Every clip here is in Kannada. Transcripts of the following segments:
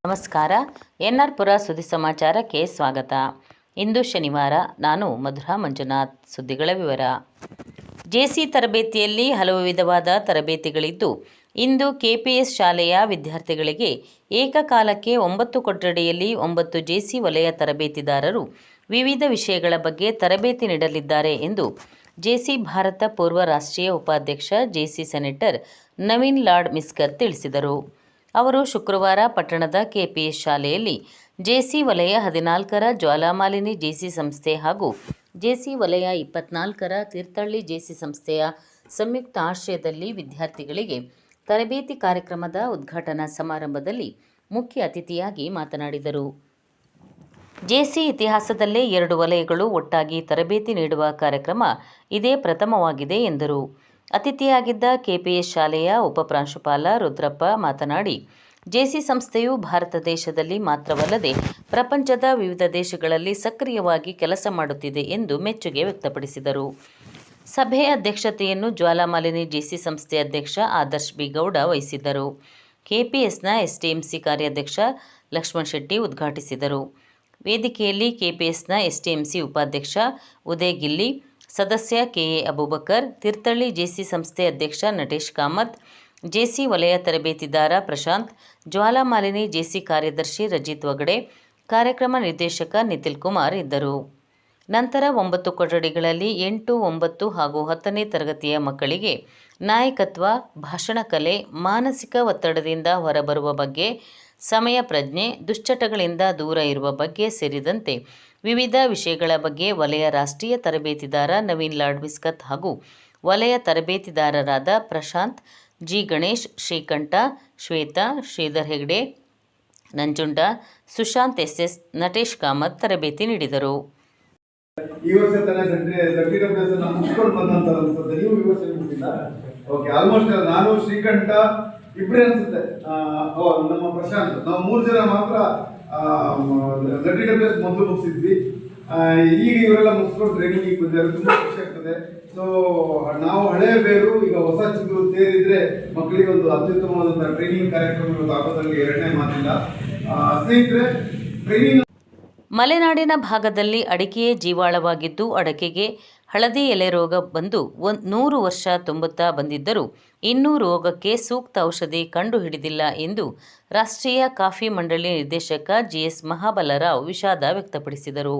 ನಮಸ್ಕಾರ. ಎನ್ಆರ್ ಪುರ ಸುದ್ದಿ ಸಮಾಚಾರಕ್ಕೆ ಸ್ವಾಗತ. ಇಂದು ಶನಿವಾರ. ನಾನು ಮಧುರಾ ಮಂಜುನಾಥ್. ಸುದ್ದಿಗಳ ವಿವರ. ಜೆಸಿ ತರಬೇತಿಯಲ್ಲಿ ಹಲವು ವಿಧವಾದ ತರಬೇತಿಗಳಿದ್ದು, ಇಂದು ಕೆಪಿಎಸ್ ಶಾಲೆಯ ವಿದ್ಯಾರ್ಥಿಗಳಿಗೆ ಏಕಕಾಲಕ್ಕೆ 9 ಕೊಠಡಿಯಲ್ಲಿ 9 ಜೆಸಿ ವಲಯ ತರಬೇತಿದಾರರು ವಿವಿಧ ವಿಷಯಗಳ ಬಗ್ಗೆ ತರಬೇತಿ ನೀಡಲಿದ್ದಾರೆ ಎಂದು ಜೆಸಿ ಭಾರತ ಪೂರ್ವ ರಾಷ್ಟ್ರೀಯ ಉಪಾಧ್ಯಕ್ಷ ಜೆಸಿ ಸೆನೆಟರ್ ನವೀನ್ ಲಾಡ್ ಮಿಸ್ಕರ್ ತಿಳಿಸಿದರು. ಅವರು ಶುಕ್ರವಾರ ಪಟ್ಟಣದ ಕೆಪಿಎಸ್ ಶಾಲೆಯಲ್ಲಿ ಜೆಸಿ ವಲಯ 14ರ ಜ್ವಾಲಾಮಾಲಿನಿ ಜೆಸಿ ಸಂಸ್ಥೆ ಹಾಗೂ ಜೆಸಿ ವಲಯ 24ರ ತೀರ್ಥಹಳ್ಳಿ ಜೆಸಿ ಸಂಸ್ಥೆಯ ಸಂಯುಕ್ತ ಆಶ್ರಯದಲ್ಲಿ ವಿದ್ಯಾರ್ಥಿಗಳಿಗೆ ತರಬೇತಿ ಕಾರ್ಯಕ್ರಮದ ಉದ್ಘಾಟನಾ ಸಮಾರಂಭದಲ್ಲಿ ಮುಖ್ಯ ಅತಿಥಿಯಾಗಿ ಮಾತನಾಡಿದರು. ಜೆಸಿ ಇತಿಹಾಸದಲ್ಲೇ 2 ವಲಯಗಳು ಒಟ್ಟಾಗಿ ತರಬೇತಿ ನೀಡುವ ಕಾರ್ಯಕ್ರಮ ಇದೇ ಪ್ರಥಮವಾಗಿದೆ ಎಂದರು. ಅತಿಥಿಯಾಗಿದ್ದ ಕೆಪಿಎಸ್ ಶಾಲೆಯ ಉಪಪ್ರಾಂಶುಪಾಲ ರುದ್ರಪ್ಪ ಮಾತನಾಡಿ, ಜೆಸಿ ಸಂಸ್ಥೆಯು ಭಾರತ ದೇಶದಲ್ಲಿ ಮಾತ್ರವಲ್ಲದೆ ಪ್ರಪಂಚದ ವಿವಿಧ ದೇಶಗಳಲ್ಲಿ ಸಕ್ರಿಯವಾಗಿ ಕೆಲಸ ಮಾಡುತ್ತಿದೆ ಎಂದು ಮೆಚ್ಚುಗೆ ವ್ಯಕ್ತಪಡಿಸಿದರು. ಸಭೆಯ ಅಧ್ಯಕ್ಷತೆಯನ್ನು ಜ್ವಾಲಾಮಾಲಿನಿ ಜೆಸಿ ಸಂಸ್ಥೆ ಅಧ್ಯಕ್ಷ ಆದರ್ಶ್ ಬಿ ಗೌಡ ವಹಿಸಿದ್ದರು. ಕೆಪಿಎಸ್ನ ಎಸ್ಟಿಎಂಸಿ ಕಾರ್ಯಾಧ್ಯಕ್ಷ ಲಕ್ಷ್ಮಣ್ ಶೆಟ್ಟಿ ಉದ್ಘಾಟಿಸಿದರು. ವೇದಿಕೆಯಲ್ಲಿ ಕೆಪಿಎಸ್ನ ಎಸ್ಟಿಎಂಸಿ ಉಪಾಧ್ಯಕ್ಷ ಉದಯ್ ಗಿಲ್ಲಿ, ಸದಸ್ಯ ಕೆಎ ಅಬೂಬಕರ್, ತೀರ್ಥಹಳ್ಳಿ ಜೆಸಿ ಸಂಸ್ಥೆ ಅಧ್ಯಕ್ಷ ನಟೇಶ್ ಕಾಮತ್, ಜೆಸಿ ವಲಯ ತರಬೇತಿದಾರ ಪ್ರಶಾಂತ್, ಜ್ವಾಲಾಮಾಲಿನಿ ಜೆಸಿ ಕಾರ್ಯದರ್ಶಿ ರಜಿತ್ ವಗಡೆ, ಕಾರ್ಯಕ್ರಮ ನಿರ್ದೇಶಕ ನಿತಿಲ್ ಕುಮಾರ್ ಇದ್ದರು. ನಂತರ 9 ಕೊಠಡಿಗಳಲ್ಲಿ 8, 9 ಹಾಗೂ 10ನೇ ತರಗತಿಯ ಮಕ್ಕಳಿಗೆ ನಾಯಕತ್ವ, ಭಾಷಣ ಕಲೆ, ಮಾನಸಿಕ ಒತ್ತಡದಿಂದ ಹೊರಬರುವ ಬಗ್ಗೆ, ಸಮಯ ಪ್ರಜ್ಞೆ, ದುಶ್ಚಟಗಳಿಂದ ದೂರ ಇರುವ ಬಗ್ಗೆ ಸೇರಿದಂತೆ ವಿವಿಧ ವಿಷಯಗಳ ಬಗ್ಗೆ ವಲಯ ರಾಷ್ಟ್ರೀಯ ತರಬೇತಿದಾರ ನವೀನ್ ಲಾಡ್ ಮಿಸ್ಕತ್ ಹಾಗೂ ವಲಯ ತರಬೇತಿದಾರರಾದ ಪ್ರಶಾಂತ್, ಜಿ ಗಣೇಶ್, ಶ್ರೀಕಂಠ, ಶ್ವೇತಾ, ಶ್ರೀಧರ್ ಹೆಗ್ಡೆ, ನಂಜುಂಡ, ಸುಶಾಂತ್ ಎಸ್, ನಟೇಶ್ ಕಾಮತ್ ತರಬೇತಿ ನೀಡಿದರು. ಈ ವರ್ಷ ಮುಗಿಸ್ಕೊಂಡು ಬಂದಂತ ನೀವು ಈ ವರ್ಷ ಓಕೆ, ಆಲ್ಮೋಸ್ಟ್ ನಾನು ಶ್ರೀಕಂಠ ಇಬ್ಬರೇ ಅನ್ಸುತ್ತೆ, ನಮ್ಮ ಪ್ರಶಾಂತ್, ನಾವು 3 ಜನ ಮಾತ್ರ WWS ಮೊದಲು ಮುಗಿಸಿದ್ವಿ. ಈಗ ಇವರೆಲ್ಲ ಮುಗಿಸ್ಕೊಂಡು ಟ್ರೈನಿಂಗ್ ಬಂದಿದ್ದಾರೆ. ತುಂಬಾ ಖುಷಿ ಆಗ್ತದೆ. ಸೊ ನಾವು ಹಳೆಯ ಬೇರು ಈಗ ಹೊಸ ಚಿಗುರು ಸೇರಿದ್ರೆ ಮಕ್ಕಳಿಗೆ ಒಂದು ಅತ್ಯುತ್ತಮವಾದಂತಹ ಟ್ರೈನಿಂಗ್ ಕಾರ್ಯಕ್ರಮ ಆಗೋದ್ರಲ್ಲಿ ಎರಡನೇ ಮಾತಿಲ್ಲ. ಸ್ನೇಹಿತರೆ, ಟ್ರೈನಿಂಗ್ ಮಲೆನಾಡಿನ ಭಾಗದಲ್ಲಿ ಅಡಿಕೆಯೇ ಜೀವಾಳವಾಗಿದ್ದು, ಅಡಕೆಗೆ ಹಳದಿ ಎಲೆ ರೋಗ ಬಂದು 100 ವರ್ಷ ತುಂಬುತ್ತಾ ಬಂದಿದ್ದರೂ ಇನ್ನೂ ರೋಗಕ್ಕೆ ಸೂಕ್ತ ಔಷಧಿ ಕಂಡುಹಿಡಿದಿಲ್ಲ ಎಂದು ರಾಷ್ಟ್ರೀಯ ಕಾಫಿ ಮಂಡಳಿ ನಿರ್ದೇಶಕ ಜಿಎಸ್ ಮಹಾಬಲರಾವ್ ವಿಷಾದ ವ್ಯಕ್ತಪಡಿಸಿದರು.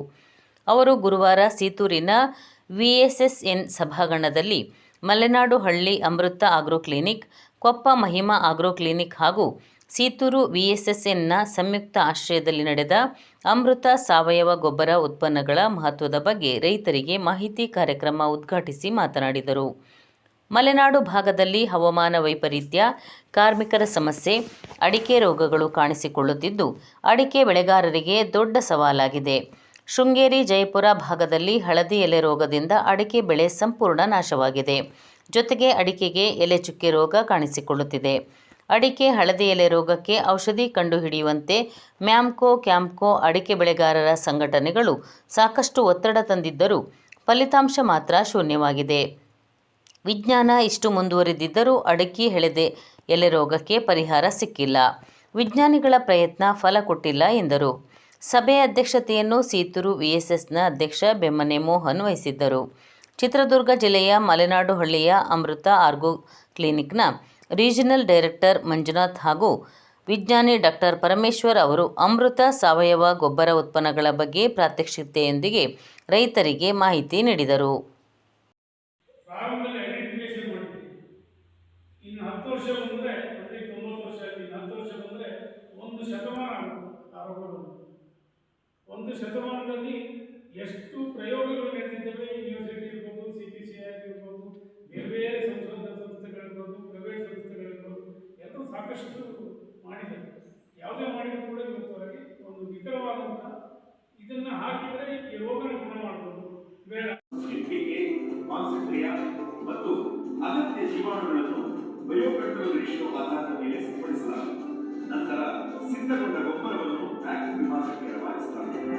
ಅವರು ಗುರುವಾರ ಸೀತೂರಿನ ವಿಎಸ್ಎಸ್ಎನ್ ಸಭಾಂಗಣದಲ್ಲಿ Malenadu Halli Amrutha agro clinic, Koppa Mahima agro clinic ಹಾಗೂ ಸೀತೂರು ವಿಎಸ್ಎಸ್ಎನ್ನ ಸಂಯುಕ್ತ ಆಶ್ರಯದಲ್ಲಿ ನಡೆದ ಅಮೃತ ಸಾವಯವ ಗೊಬ್ಬರ ಉತ್ಪನ್ನಗಳ ಮಹತ್ವದ ಬಗ್ಗೆ ರೈತರಿಗೆ ಮಾಹಿತಿ ಕಾರ್ಯಕ್ರಮ ಉದ್ಘಾಟಿಸಿ ಮಾತನಾಡಿದರು. ಮಲೆನಾಡು ಭಾಗದಲ್ಲಿ ಹವಾಮಾನ ವೈಪರೀತ್ಯ, ಕಾರ್ಮಿಕರ ಸಮಸ್ಯೆ, ಅಡಿಕೆ ರೋಗಗಳು ಕಾಣಿಸಿಕೊಳ್ಳುತ್ತಿದ್ದು ಅಡಿಕೆ ಬೆಳೆಗಾರರಿಗೆ ದೊಡ್ಡ ಸವಾಲಾಗಿದೆ. ಶೃಂಗೇರಿ, ಜಯಪುರ ಭಾಗದಲ್ಲಿ ಹಳದಿ ಎಲೆ ರೋಗದಿಂದ ಅಡಿಕೆ ಬೆಳೆ ಸಂಪೂರ್ಣ ನಾಶವಾಗಿದೆ. ಜೊತೆಗೆ ಅಡಿಕೆಗೆ ಎಲೆ ಚುಕ್ಕೆ ರೋಗ ಕಾಣಿಸಿಕೊಳ್ಳುತ್ತಿದೆ. ಅಡಿಕೆ ಹಳದಿ ಎಲೆ ರೋಗಕ್ಕೆ ಔಷಧಿ ಕಂಡುಹಿಡಿಯುವಂತೆ ಮ್ಯಾಮ್ಕೋ, ಕ್ಯಾಂಪ್ಕೋ, ಅಡಿಕೆ ಬೆಳೆಗಾರರ ಸಂಘಟನೆಗಳು ಸಾಕಷ್ಟು ಒತ್ತಡ ತಂದಿದ್ದರೂ ಫಲಿತಾಂಶ ಮಾತ್ರ ಶೂನ್ಯವಾಗಿದೆ. ವಿಜ್ಞಾನ ಇಷ್ಟು ಮುಂದುವರಿದಿದ್ದರೂ ಅಡಿಕೆ ಹಳದಿ ಎಲೆ ರೋಗಕ್ಕೆ ಪರಿಹಾರ ಸಿಕ್ಕಿಲ್ಲ. ವಿಜ್ಞಾನಿಗಳ ಪ್ರಯತ್ನ ಫಲ ಕೊಟ್ಟಿಲ್ಲ ಎಂದರು. ಸಭೆಯ ಅಧ್ಯಕ್ಷತೆಯನ್ನು ಸೀತೂರು ವಿಎಸ್ಎಸ್ನ ಅಧ್ಯಕ್ಷ ಬೆಮ್ಮನೆ ಮೋಹನ್ ವಹಿಸಿದ್ದರು. ಚಿತ್ರದುರ್ಗ ಜಿಲ್ಲೆಯ ಮಲೆನಾಡು ಹಳ್ಳಿಯ ಅಮೃತ ಆರ್ಗೋ ಕ್ಲಿನಿಕ್ನ ರೀಜನಲ್ ಡೈರೆಕ್ಟರ್ ಮಂಜುನಾಥ್ ಹಾಗೂ ವಿಜ್ಞಾನಿ ಡಾಕ್ಟರ್ ಪರಮೇಶ್ವರ್ ಅವರು ಅಮೃತ ಸಾವಯವ ಗೊಬ್ಬರ ಉತ್ಪನ್ನಗಳ ಬಗ್ಗೆ ಪ್ರಾತ್ಯಕ್ಷಿತೆಯೊಂದಿಗೆ ರೈತರಿಗೆ ಮಾಹಿತಿ ನೀಡಿದರು. ಒಂದು ಶತಮಾನದಲ್ಲಿ ಎಷ್ಟು ಪ್ರಯೋಗಗಳು ನಡೆದಿದ್ದಾವೆ. ಯೂನಿವರ್ಸಿಟಿ ಇರ್ಬೋದು, CPCI ಇರ್ಬೋದು, ಬೇರೆ ಬೇರೆ ಸಂಶೋಧನಾ ಸಂಸ್ಥೆಗಳಿರ್ಬೋದು, ಪ್ರೈವೇಟ್ ಸಂಸ್ಥೆಗಳಿರ್ಬೋದು, ಎಲ್ಲರೂ ಸಾಕಷ್ಟು ಮಾಡಿದ್ದಾರೆ. ಯಾವುದೇ ಮಾಡಿದ್ರು ಕೂಡ ಇವತ್ತವರೆಗೆ ಒಂದು ನಿಖರವಾದಂಥ ಇದನ್ನು ಹಾಕಿದರೆ ಈ ರೋಗನ ಗುಣ ಮಾಡ್ಬೋದು. ಬೇಡ ಮತ್ತು ಅಗತ್ಯ ಜೀವಾಣುಗಳನ್ನು ಬಯೋಕಂಟ್ರೋಲ್ ರೇಷಿಯೋ ಆಧಾರದ ಮೇಲೆ ಸಿಂಪಡಿಸಲಾಗುತ್ತದೆ. ನಂತರ ಸಿದ್ಧಗೊಂಡ ಗೊಬ್ಬರವನ್ನು ವ್ಯಾಕ್ಯೂಮ್ ವಿಭಾಗಕ್ಕೆ ರವಾನಿಸಲಾಗುತ್ತದೆ.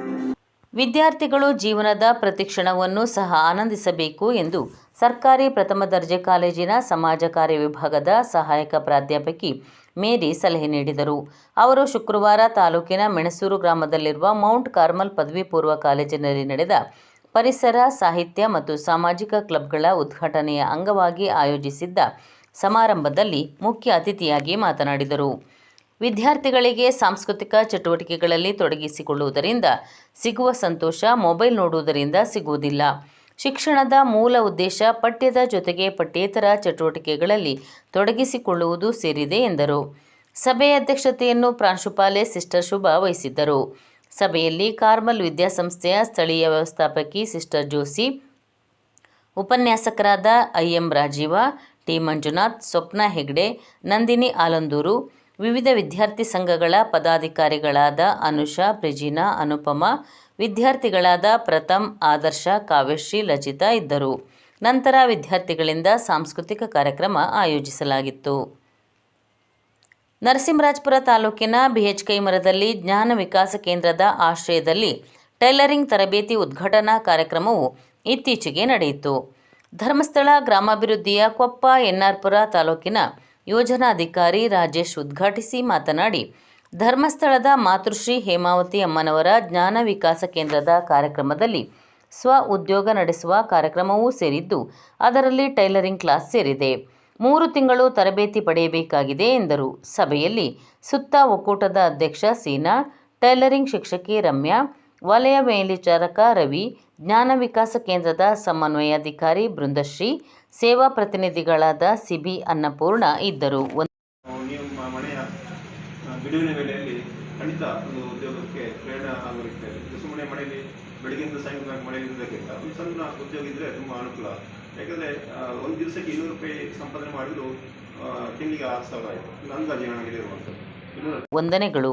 ವಿದ್ಯಾರ್ಥಿಗಳು ಜೀವನದ ಪ್ರತಿಕ್ಷಣವನ್ನು ಸಹ ಆನಂದಿಸಬೇಕು ಎಂದು ಸರ್ಕಾರಿ ಪ್ರಥಮ ದರ್ಜೆ ಕಾಲೇಜಿನ ಸಮಾಜ ಕಾರ್ಯ ವಿಭಾಗದ ಸಹಾಯಕ ಪ್ರಾಧ್ಯಾಪಕಿ ಮೇರಿ ಸಲಹೆ ನೀಡಿದರು. ಅವರು ಶುಕ್ರವಾರ ತಾಲೂಕಿನ ಮೆಣಸೂರು ಗ್ರಾಮದಲ್ಲಿರುವ ಮೌಂಟ್ ಕಾರ್ಮಲ್ ಪದವಿ ಪೂರ್ವ ಕಾಲೇಜಿನಲ್ಲಿ ನಡೆದ ಪರಿಸರ, ಸಾಹಿತ್ಯ ಮತ್ತು ಸಾಮಾಜಿಕ ಕ್ಲಬ್ಗಳ ಉದ್ಘಾಟನೆಯ ಅಂಗವಾಗಿ ಆಯೋಜಿಸಿದ್ದ ಸಮಾರಂಭದಲ್ಲಿ ಮುಖ್ಯ ಅತಿಥಿಯಾಗಿ ಮಾತನಾಡಿದರು. ವಿದ್ಯಾರ್ಥಿಗಳಿಗೆ ಸಾಂಸ್ಕೃತಿಕ ಚಟುವಟಿಕೆಗಳಲ್ಲಿ ತೊಡಗಿಸಿಕೊಳ್ಳುವುದರಿಂದ ಸಿಗುವ ಸಂತೋಷ ಮೊಬೈಲ್ ನೋಡುವುದರಿಂದ ಸಿಗುವುದಿಲ್ಲ. ಶಿಕ್ಷಣದ ಮೂಲ ಉದ್ದೇಶ ಪಠ್ಯದ ಜೊತೆಗೆ ಪಠ್ಯೇತರ ಚಟುವಟಿಕೆಗಳಲ್ಲಿ ತೊಡಗಿಸಿಕೊಳ್ಳುವುದು ಸೇರಿದೆ ಎಂದರು. ಸಭೆಯ ಅಧ್ಯಕ್ಷತೆಯನ್ನು ಪ್ರಾಂಶುಪಾಲೆ ಸಿಸ್ಟರ್ ಶುಭಾ ವಹಿಸಿದ್ದರು. ಸಭೆಯಲ್ಲಿ ಕಾರ್ಮಲ್ ವಿದ್ಯಾಸಂಸ್ಥೆಯ ಸ್ಥಳೀಯ ವ್ಯವಸ್ಥಾಪಕಿ ಸಿಸ್ಟರ್ ಜೋಸಿ, ಉಪನ್ಯಾಸಕರಾದ ಐಎಂ ರಾಜೀವ, ಟಿ ಮಂಜುನಾಥ್, ಸ್ವಪ್ನ ಹೆಗ್ಡೆ, ನಂದಿನಿ ಆಲಂದೂರು, ವಿವಿಧ ವಿದ್ಯಾರ್ಥಿ ಸಂಘಗಳ ಪದಾಧಿಕಾರಿಗಳಾದ ಅನುಷಾ, ಪ್ರಿಜಿನಾ, ಅನುಪಮ, ವಿದ್ಯಾರ್ಥಿಗಳಾದ ಪ್ರಥಮ್, ಆದರ್ಶ, ಕಾವ್ಯಶ್ರೀ, ಲಚಿತಾ ಇದ್ದರು. ನಂತರ ವಿದ್ಯಾರ್ಥಿಗಳಿಂದ ಸಾಂಸ್ಕೃತಿಕ ಕಾರ್ಯಕ್ರಮ ಆಯೋಜಿಸಲಾಗಿತ್ತು. ನರಸಿಂಹರಾಜಪುರ ತಾಲೂಕಿನ ಬಿಎಚ್ ಕೈಮರದಲ್ಲಿ ಜ್ಞಾನ ವಿಕಾಸ ಕೇಂದ್ರದ ಆಶ್ರಯದಲ್ಲಿ ಟೈಲರಿಂಗ್ ತರಬೇತಿ ಉದ್ಘಾಟನಾ ಕಾರ್ಯಕ್ರಮವು ಇತ್ತೀಚೆಗೆ ನಡೆಯಿತು. ಧರ್ಮಸ್ಥಳ ಗ್ರಾಮಾಭಿವೃದ್ಧಿಯ ಕೊಪ್ಪ ಎನ್ಆರ್ಪುರ ತಾಲೂಕಿನ ಯೋಜನಾಧಿಕಾರಿ ರಾಜೇಶ್ ಉದ್ಘಾಟಿಸಿ ಮಾತನಾಡಿ, ಧರ್ಮಸ್ಥಳದ ಮಾತೃಶ್ರೀ ಹೇಮಾವತಿ ಅಮ್ಮನವರ ಜ್ಞಾನ ವಿಕಾಸ ಕೇಂದ್ರದ ಕಾರ್ಯಕ್ರಮದಲ್ಲಿ ಸ್ವ ಉದ್ಯೋಗ ನಡೆಸುವ ಕಾರ್ಯಕ್ರಮವೂ ಸೇರಿದ್ದು, ಅದರಲ್ಲಿ ಟೈಲರಿಂಗ್ ಕ್ಲಾಸ್ ಸೇರಿದೆ. 3 ತಿಂಗಳು ತರಬೇತಿ ಪಡೆಯಬೇಕಾಗಿದೆ ಎಂದರು. ಸಭೆಯಲ್ಲಿ ಸುತ್ತ ಒಕ್ಕೂಟದ ಅಧ್ಯಕ್ಷ ಸೀನಾ, ಟೈಲರಿಂಗ್ ಶಿಕ್ಷಕಿ ರಮ್ಯಾ, ವಲಯ ಮೇಲ್ವಿಚಾರಕ ರವಿ, ಜ್ಞಾನ ವಿಕಾಸ ಕೇಂದ್ರದ ಸಮನ್ವಯಾಧಿಕಾರಿ ಬೃಂದಶ್ರೀ, ಸೇವಾ ಪ್ರತಿನಿಧಿಗಳಾದ ಸಿಬಿ, ಅನ್ನಪೂರ್ಣ ಇದ್ದರು. ನೀವು ಮನೆಯ ಬಿಡುವಿನ ವೇಳೆಯಲ್ಲಿ ಖಂಡಿತ ಒಂದು ಉದ್ಯೋಗಕ್ಕೆ ಪ್ರೇರಣೆ ಆಗೋ ರೀತಿಯಲ್ಲಿ ಸುಮ್ಮನೆ ಮನೆಯಲ್ಲಿ ಬೆಳಗ್ಗೆಯಿಂದ ಸಾಯಂಕಾಲ ಮನೆಯಲ್ಲಿ ಇರೋದಕ್ಕಿಂತ ಒಂದು ಸಣ್ಣ ಉದ್ಯೋಗ ಇದ್ದರೆ ತುಂಬ ಅನುಕೂಲ. ಯಾಕಂದರೆ ಒಂದು ದಿವಸಕ್ಕೆ 200 ರೂಪಾಯಿ ಸಂಪಾದನೆ ಮಾಡಿದ್ರು ತಿಂಗಳಿಗೆ 6,000 ಆಯಿತು. ಅಂದಾಜು ಹಣವಿರುವಂಥದ್ದು. ವಂದನೆಗಳು.